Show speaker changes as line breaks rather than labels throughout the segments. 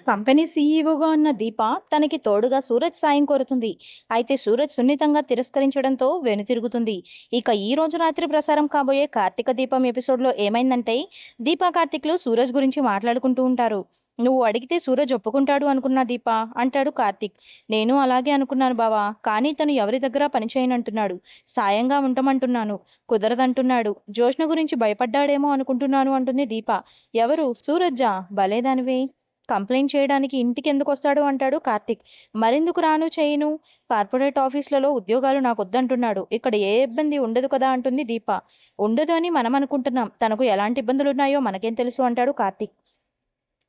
Company సీఈఓగా ఉన్న దీప తనకి తోడుగా సూరజ్ సాయం కోరుతుంది. అయితే సూరజ్ సున్నితంగా తిరస్కరించడంతో వెనుతిరుగుతుంది. ఇక ఈ రోజు రాత్రి ప్రసారం కాబోయే కార్తీక దీపం ఎపిసోడ్లో ఏమైందంటే దీప కార్తీక్లు సూరజ్ గురించి మాట్లాడుకుంటూ ఉంటారు. నువ్వు అడిగితే సూరజ్ ఒప్పుకుంటాడు అనుకున్నా దీప అంటాడు కార్తీక్. నేను అలాగే అనుకున్నాను బావా, కానీ తను ఎవరి దగ్గర పనిచేయనంటున్నాడు. సాయంగా ఉండమంటున్నాను, కుదరదంటున్నాడు. జోష్న గురించి భయపడ్డాడేమో అనుకుంటున్నాను అంటుంది దీప. ఎవరు? సూరజ్జా? భలేదానివే. కంప్లైంట్ చేయడానికి ఇంటికెందుకొస్తాడు అంటాడు కార్తీక్. మరెందుకు రాను చేయను? కార్పొరేట్ ఆఫీసులలో ఉద్యోగాలు నాకొద్దంటున్నాడు. ఇక్కడ ఏ ఇబ్బంది ఉండదు కదా అంటుంది దీప. ఉండదు అని మనం అనుకుంటున్నాం, తనకు ఎలాంటి ఇబ్బందులున్నాయో మనకేం తెలుసు అంటాడు కార్తీక్.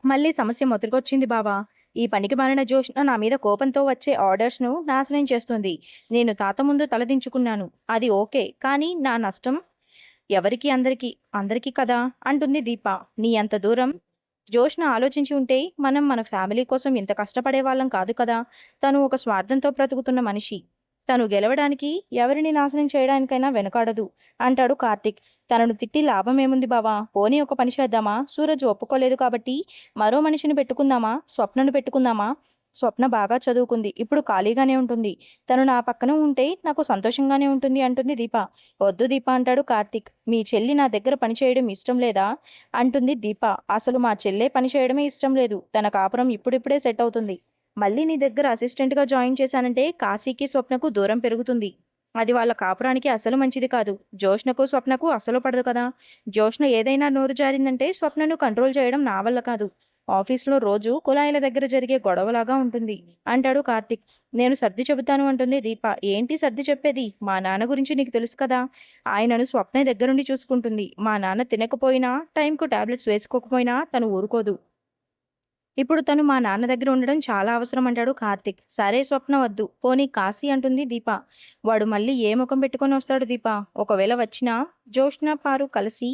మళ్ళీ సమస్య మొదలుకొచ్చింది బావా. ఈ పనికి మారిన జోష్న నా మీద కోపంతో వచ్చే ఆర్డర్స్ను నాశనం చేస్తుంది. నేను తాత ముందు తలదించుకున్నాను. అది ఓకే, కానీ నా నష్టం ఎవరికి? అందరికీ కదా అంటుంది దీప. నీ అంత దూరం జోష్న ఆలోచించి ఉంటే మనం మన ఫ్యామిలీ కోసం ఇంత కష్టపడే వాళ్ళం కాదు కదా. తను ఒక స్వార్థంతో బ్రతుకుతున్న మనిషి. తను గెలవడానికి ఎవరిని నాశనం చేయడానికైనా వెనకాడదు అంటాడు కార్తీక్. తనను తిట్టి లాభం ఏముంది బావా? పోనీ ఒక పని చేద్దామా? సూరజ్ ఒప్పుకోలేదు కాబట్టి మరో మనిషిని పెట్టుకుందామా? స్వప్నను పెట్టుకుందామా? స్వప్న బాగా చదువుకుంది, ఇప్పుడు ఖాళీగానే ఉంటుంది. తను నా పక్కన ఉంటే నాకు సంతోషంగానే ఉంటుంది అంటుంది దీప. వద్దు దీప అంటాడు కార్తీక్. మీ చెల్లి నా దగ్గర పనిచేయడం ఇష్టం లేదా అంటుంది దీప. అసలు మా చెల్లె పనిచేయడమే ఇష్టం లేదు. తన కాపురం ఇప్పుడిప్పుడే సెట్ అవుతుంది. మళ్ళీ నీ దగ్గర అసిస్టెంట్గా జాయిన్ చేశానంటే కాశీకి స్వప్నకు దూరం పెరుగుతుంది. అది వాళ్ళ కాపురానికి అసలు మంచిది కాదు. జోష్నకు స్వప్నకు అసలు పడదు కదా. జోష్న ఏదైనా నోరు జారిందంటే స్వప్నను కంట్రోల్ చేయడం నా వల్ల కాదు. ఆఫీస్లో రోజు కులాయిల దగ్గర జరిగే గొడవలాగా ఉంటుంది అంటాడు కార్తీక్. నేను సర్ది చెబుతాను అంటుంది దీప. ఏంటి సర్ది చెప్పేది? మా నాన్న గురించి నీకు తెలుసు కదా. ఆయనను స్వప్న దగ్గరుండి చూసుకుంటుంది. మా నాన్న తినకపోయినా, టైంకు టాబ్లెట్స్ వేసుకోకపోయినా తను ఊరుకోదు. ఇప్పుడు తను మా నాన్న దగ్గర ఉండడం చాలా అవసరం అంటాడు కార్తీక్. సరే స్వప్న వద్దు, పోనీ కాశీ అంటుంది దీప. వాడు మళ్ళీ ఏ ముఖం పెట్టుకొని వస్తాడు దీప? ఒకవేళ వచ్చినా జోష్న పారు కలిసి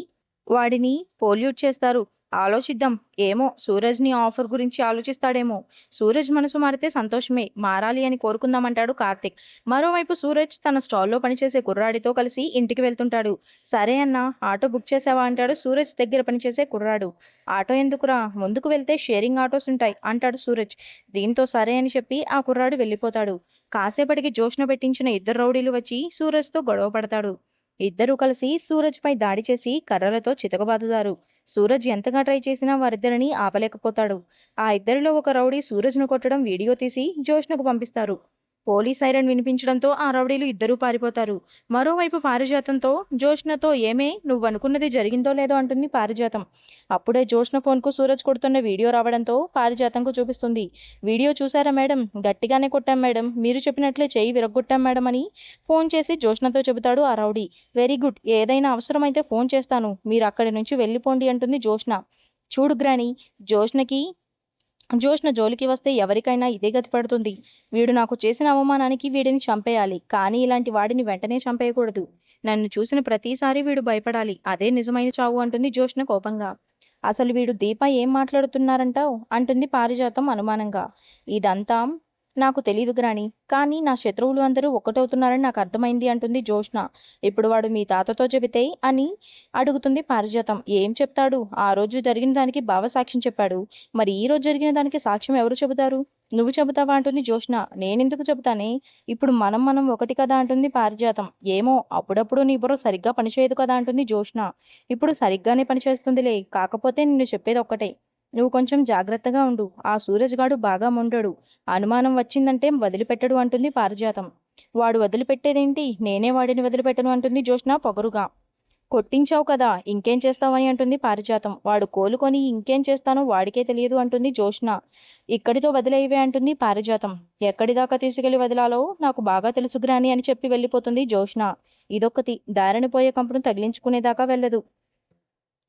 వాడిని పోల్యూట్ చేస్తారు. ఆలోచిద్దాం. ఏమో, సూరజ్ని ఆఫర్ గురించి ఆలోచిస్తాడేమో. సూరజ్ మనసు మారితే సంతోషమే, మారాలి అని కోరుకుందామంటాడు కార్తీక్. మరోవైపు సూరజ్ తన స్టాల్లో పనిచేసే కుర్రాడితో కలిసి ఇంటికి వెళ్తుంటాడు. సరే అన్నా, ఆటో బుక్ చేసావా అంటాడు సూరజ్ దగ్గర పనిచేసే కుర్రాడు. ఆటో ఎందుకురా, ముందుకు వెళ్తే షేరింగ్ ఆటోస్ ఉంటాయి అంటాడు సూరజ్. దీంతో సరే అని చెప్పి ఆ కుర్రాడు వెళ్ళిపోతాడు. కాసేపటికి జోష్న పెట్టించిన ఇద్దరు రౌడీలు వచ్చి సూరజ్తో గొడవ పడతాడు. ఇద్దరూ కలిసి సూరజ్ పై దాడి చేసి కర్రలతో చితకబాదుతారు. సూరజ్ ఎంతగా ట్రై చేసినా వారిద్దరిని ఆపలేకపోతాడు. ఆ ఇద్దరిలో ఒక రౌడీ సూరజ్ను కొట్టడం వీడియో తీసి జోష్నకు పంపిస్తారు. పోలీస్ సైరన్ వినిపించడంతో ఆ రౌడీలు ఇద్దరూ పారిపోతారు. మరోవైపు పారిజాతంతో జోష్నతో ఏమే, నువ్వనుకున్నది జరిగిందో లేదో అంటుంది పారిజాతం. అప్పుడే జోష్న ఫోన్కు సూరజ్ కొడుతున్న వీడియో రావడంతో పారిజాతంకు చూపిస్తుంది. వీడియో చూసారా మేడం? గట్టిగానే కొట్టాం మేడం, మీరు చెప్పినట్లే చెయ్యి విరగ్గొట్టాం మేడం అని ఫోన్ చేసి జోష్నతో చెబుతాడు ఆ రౌడీ. వెరీ గుడ్, ఏదైనా అవసరమైతే ఫోన్ చేస్తాను, మీరు అక్కడి నుంచి వెళ్ళిపోండి అంటుంది జోష్న. చూడు గ్రాని, జోష్న జోలికి వస్తే ఎవరికైనా ఇదే గతి పడుతుంది. వీడు నాకు చేసిన అవమానానికి వీడిని చంపేయాలి, కానీ ఇలాంటి వాడిని వెంటనే చంపేయకూడదు. నన్ను చూసిన ప్రతిసారి వీడు భయపడాలి, అదే నిజమైన చావు అంటుంది జోష్న కోపంగా. అసలు వీడు దీప ఏం మాట్లాడుతున్నారంటావు అంటుంది పారిజాతం అనుమానంగా. ఇదంతా నాకు తెలీదు గ్రాని, కానీ నా శత్రువులు అందరూ ఒక్కటవుతున్నారని నాకు అర్థమైంది అంటుంది జోష్న. ఇప్పుడు వాడు మీ తాతతో చెబితే అని అడుగుతుంది పారిజాతం. ఏం చెప్తాడు? ఆ రోజు జరిగిన దానికి బావ సాక్ష్యం చెప్పాడు. మరి ఈ రోజు జరిగిన దానికి సాక్ష్యం ఎవరు చెబుతారు? నువ్వు చెబుతావా అంటుంది జోష్న. నేనెందుకు చెబుతానే, ఇప్పుడు మనం ఒకటి కదా అంటుంది పారిజాతం. ఏమో, అప్పుడప్పుడు నీ బుర్ర సరిగ్గా పనిచేయదు కదా అంటుంది జోష్న. ఇప్పుడు సరిగ్గానే పనిచేస్తుందిలే, కాకపోతే నిన్ను చెప్పేది ఒక్కటే, నువ్వు కొంచెం జాగ్రత్తగా ఉండు. ఆ సూరజ్ గాడు బాగా మొండడు, అనుమానం వచ్చిందంటే వదిలిపెట్టడు అంటుంది పారిజాతం. వాడు వదిలిపెట్టేదేంటి, నేనే వాడిని వదిలిపెట్టను అంటుంది జోష్న పొగరుగా. కొట్టించావు కదా, ఇంకేం చేస్తావని అంటుంది పారిజాతం. వాడు కోలుకొని ఇంకేం చేస్తానో వాడికే తెలియదు అంటుంది జోష్న. ఇక్కడితో వదిలేవే అంటుంది పారిజాతం. ఎక్కడిదాకా తీసుకెళ్లి వదిలాలో నాకు బాగా తెలుసు గ్రాని అని చెప్పి వెళ్ళిపోతుంది జోష్న. ఇదొక్కటి, దారిని పోయే కంపును తగిలించుకునేదాకా వెళ్ళదు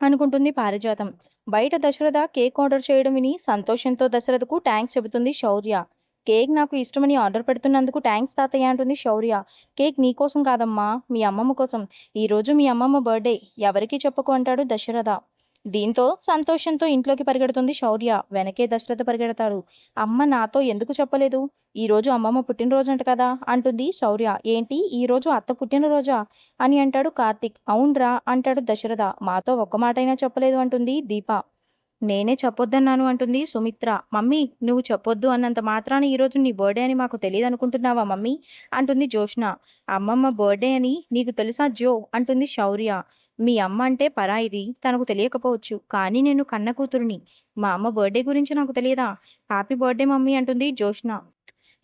అనుకుంటుంది పారిజాతం. బయట దశరథ కేక్ ఆర్డర్ చేయడం విని సంతోషంతో దశరథకు థ్యాంక్స్ చెబుతుంది శౌర్య. కేక్ నాకు ఇష్టమని ఆర్డర్ పెడుతున్నందుకు థ్యాంక్స్ తాతయ్య అంటుంది శౌర్య. కేక్ నీకోసం కాదమ్మా, మీ అమ్మమ్మ కోసం. ఈరోజు మీ అమ్మమ్మ బర్త్డే, ఎవరికీ చెప్పకు అంటాడు దశరథ. దీంతో సంతోషంతో ఇంట్లోకి పరిగెడుతుంది శౌర్య. వెనకే దశరథ పరిగెడతాడు. అమ్మ నాతో ఎందుకు చెప్పలేదు? ఈరోజు అమ్మమ్మ పుట్టినరోజంట కదా అంటుంది శౌర్య. ఏంటి, ఈరోజు అత్త పుట్టినరోజా అని అంటాడు కార్తీక్. అవునరా అంటాడు దశరథ. మాతో ఒక్క మాటైనా చెప్పలేదు అంటుంది దీప. నేనే చెప్పొద్దన్నాను అంటుంది సుమిత్ర. మమ్మీ నువ్వు చెప్పొద్దు అన్నంత మాత్రాన ఈరోజు నీ బర్త్‌డే అని మాకు తెలీదనుకుంటున్నావా మమ్మీ? అంటుంది జోష్న. అమ్మమ్మ బర్త్‌డే అని నీకు తెలుసా జో? అంటుంది శౌర్య. మీ అమ్మ అంటే పరాయిది. తనకు తెలియకపోవచ్చు. కానీ నేను కన్న కూతురిని. మా అమ్మ బర్త్‌డే గురించి నాకు తెలియదా? హ్యాపీ బర్త్‌డే మమ్మీ అంటుంది జోష్న.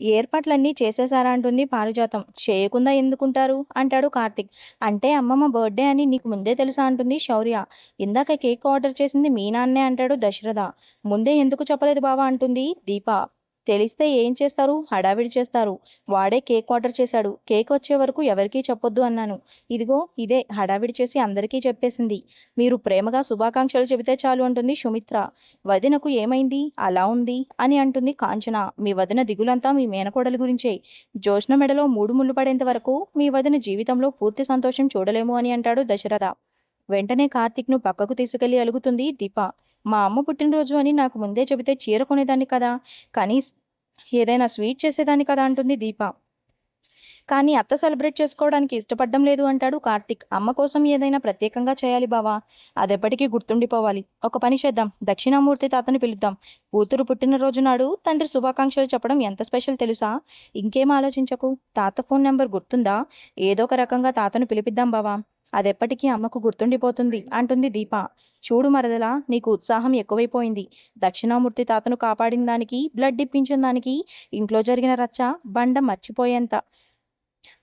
ఏర్పాట్లన్నీ చేసేశారా అంటుంది పారిజాతం. చేయకుండా ఎందుకుంటారు అంటాడు కార్తీక్. అంటే అమ్మమ్మ బర్త్‌డే అని నీకు ముందే తెలుసా అంటుంది శౌర్య. ఇందాక కేక్ ఆర్డర్ చేసింది మీ నాన్నే అంటాడు దశరథ. ముందే ఎందుకు చెప్పలేదు బావ అంటుంది దీప. తెలిస్తే ఏం చేస్తారు? హడావిడి చేస్తారు. వాడే కేక్ ఆర్డర్ చేశాడు. కేక్ వచ్చే వరకు ఎవరికీ చెప్పొద్దు అన్నాను. ఇదిగో ఇదే హడావిడి చేసి అందరికీ చెప్పేసింది. మీరు ప్రేమగా శుభాకాంక్షలు చెబితే చాలు అంటుంది సుమిత్ర. వదినకు ఏమైంది? అలా ఉంది అని అంటుంది కాంచన. మీ వదిన దిగులంతా మీ మేనకోడలి గురించే. జోష్న మెడలో 3 ముళ్ళు పడేంత వరకు మీ వదిన జీవితంలో పూర్తి సంతోషం చూడలేము అని అంటాడు దశరథ. వెంటనే కార్తీక్‌ను పక్కకు తీసుకెళ్లి అలుగుతుంది దీప. మా అమ్మ పుట్టినరోజు అని నాకు ముందే చెబితే చీర కొనేదాన్ని కదా! ఏదైనా స్వీట్ చేసేదాన్ని కదా అంటుంది దీప. కానీ అత్త సెలబ్రేట్ చేసుకోవడానికి ఇష్టపడ్డం లేదు అంటాడు కార్తీక్. అమ్మ కోసం ఏదైనా ప్రత్యేకంగా చేయాలి బావా. అదెప్పటికీ గుర్తుండిపోవాలి. ఒక పని చేద్దాం. దక్షిణామూర్తి తాతని పిలుద్దాం. కూతురు పుట్టినరోజు నాడు తండ్రి శుభాకాంక్షలు చెప్పడం ఎంత స్పెషల్ తెలుసా? ఇంకేం ఆలోచించకు. తాత ఫోన్ నెంబర్ గుర్తుందా? ఏదో ఒక రకంగా తాతను పిలిపిద్దాం బావా. అదెప్పటికీ అమ్మకు గుర్తుండిపోతుంది అంటుంది దీప. చూడు మరదలా, నీకు ఉత్సాహం ఎక్కువైపోయింది. దక్షిణామూర్తి తాతను కాపాడిన దానికి, బ్లడ్ ఇప్పించిన దానికి ఇంట్లో జరిగిన రచ్చ బండ మర్చిపోయేంత.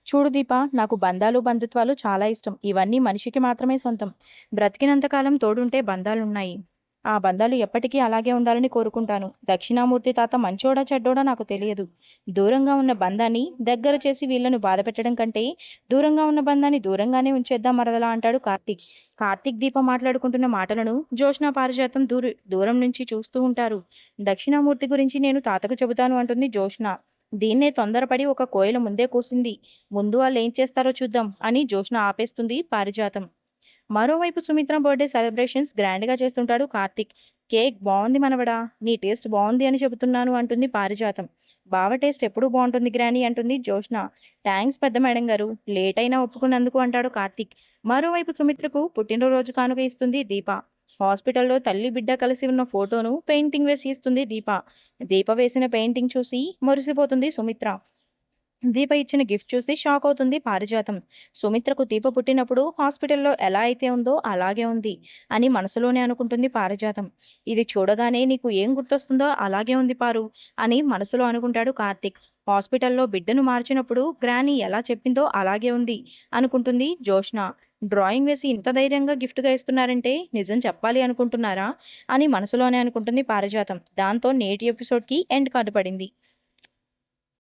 చూడు దీప, నాకు బంధాలు బంధుత్వాలు చాలా ఇష్టం. ఇవన్నీ మనిషికి మాత్రమే సొంతం. బ్రతికినంతకాలం తోడుంటే బంధాలున్నాయి. ఆ బంధాలు ఎప్పటికీ అలాగే ఉండాలని కోరుకుంటాను. దక్షిణామూర్తి తాత మంచోడా చెడ్డోడా నాకు తెలియదు. దూరంగా ఉన్న బంధాన్ని దగ్గర చేసి వీళ్ళను బాధ పెట్టడం కంటే దూరంగా ఉన్న బంధాన్ని దూరంగానే ఉంచేద్దాం మరదలా అంటాడు కార్తీక్. కార్తీక్ దీప మాట్లాడుకుంటున్న మాటలను జోష్న పారిజాతం దూరం నుంచి చూస్తూ ఉంటారు. దక్షిణామూర్తి గురించి నేను తాతకు చెబుతాను అంటుంది జోష్న. దీన్నే తొందరపడి ఒక కోయిల ముందే కూసింది. ముందు వాళ్ళు ఏం చేస్తారో చూద్దాం అని జోష్న ఆపేస్తుంది పారిజాతం. మరోవైపు సుమిత్ర బర్త్డే సెలబ్రేషన్స్ గ్రాండ్గా చేస్తుంటాడు కార్తీక్. కేక్ బాగుంది మనవడా, నీ టేస్ట్ బాగుంది అని చెబుతున్నాను అంటుంది పారిజాతం. బావ టేస్ట్ ఎప్పుడూ బాగుంటుంది గ్రాని అంటుంది జోష్న. థ్యాంక్స్ పెద్ద మేడం గారు, లేట్ అయినా ఒప్పుకున్నందుకు అంటాడు కార్తీక్. మరోవైపు సుమిత్రకు పుట్టినరోజు కానుక ఇస్తుంది దీప. హాస్పిటల్లో తల్లి బిడ్డ కలిసి ఉన్న ఫోటోను పెయింటింగ్ వేసి ఇస్తుంది దీప. దీప వేసిన పెయింటింగ్ చూసి మురిసిపోతుంది సుమిత్ర. దీప ఇచ్చిన గిఫ్ట్ చూసి షాక్ అవుతుంది పారిజాతం. సుమిత్రకు దీప పుట్టినప్పుడు హాస్పిటల్లో ఎలా అయితే ఉందో అలాగే ఉంది అని మనసులోనే అనుకుంటుంది పారిజాతం. ఇది చూడగానే నీకు ఏం గుర్తొస్తుందో అలాగే ఉంది పారు అని మనసులో అనుకుంటాడు కార్తీక్. హాస్పిటల్లో బిడ్డను మార్చినప్పుడు గ్రాని ఎలా చెప్పిందో అలాగే ఉంది అనుకుంటుంది జోష్న. డ్రాయింగ్ వేసి ఇంత ధైర్యంగా గిఫ్ట్గా ఇస్తున్నారంటే నిజం చెప్పాలి అనుకుంటున్నారా అని మనసులోనే అనుకుంటుంది పారిజాతం. దాంతో నేటి ఎపిసోడ్కి ఎండ్ కార్డు పడింది.